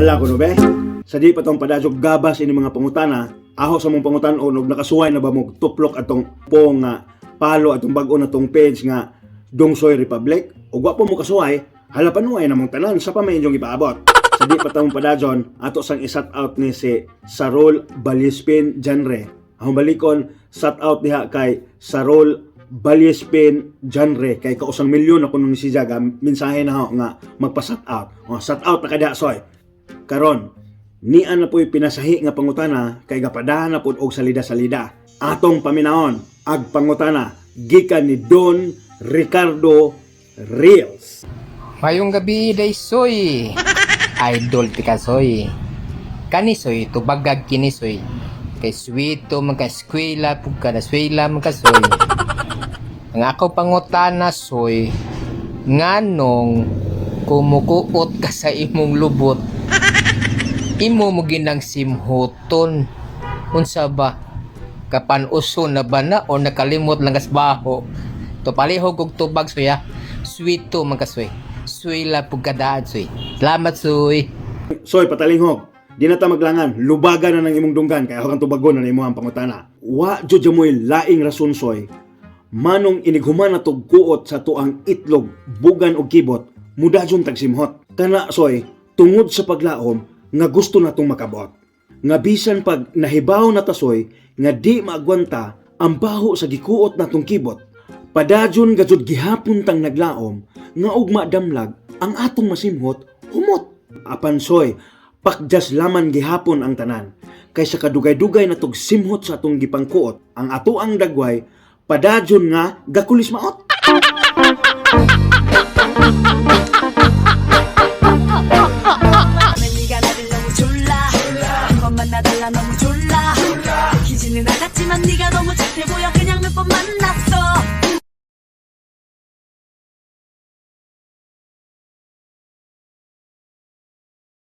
Hala ko no be? Sa di pa tong padajog gabas ini mga pangutana, aho sa mong pangutan-on og nakasuway na ba mo tuplok atong pong nga palo atong bag-o na tong page nga Dongsoy Republic ug wa po mo kasuway, hala panuway na mong tanan sa pamay inyong ipaabot. Sa di pa tong padajon, ato sang i-shout out ni si Sarol Balispin Janre. Ang balikon, shout out diha kay Sarol Balispin Janre kay kausang milyon ako nung ni si Jaga mensahe na ho nga magpa-shout out. Shout out na kada soy. Karon, nian na po'y pinasahi nga pangutana kay gapadahan na pud og salida-salida. Atong paminahon ag pangutana gikan ni Don Ricardo Reels. Mayong gabi day soy. Idol tika soy. Kani soy tubagag kini soy. Kay sweeto magka-eskwela pug kada eskwela magka-soy. Ang ako pangutana soy nganong kumukuot ka sa imong lubot. Imo mo ginang simhuton. Unsa ba? Kapan-uso na ba na o nakalimot lang kasbaho? To palihog og tubag soya. Sweeto magka-soy. Swela pug kadaan soy. Salamat soy. Soy patalingog. Di na ta maglangan, lubagan na ng imong dunggan kay ako kang tubagon na imong pangutana. Wa jud moy laing rason soy. Manong inighuman na tog kuot sa tuang itlog, bugan og kibot, mudajon tagsimhot. Kana soy, tungod sa paglaom nga gusto natong makabot. Nga bisan pag nahibaw na tasoy nga di maagwanta ang baho sa gikuot natong kibot. Padajon gajud gihapon tang naglaom nga ug madamlag ang atong masimhot humot. Apan soy, pakjas laman gihapon ang tanan. Kaysa kadugay-dugay na tog simhot sa atong gipangkuot, ang ato ang dagway padajon nga gakulis maot. 나달라 너무 졸라 기지는 알았지만 네가 너무 착해 보여 그냥 몇 번 만났어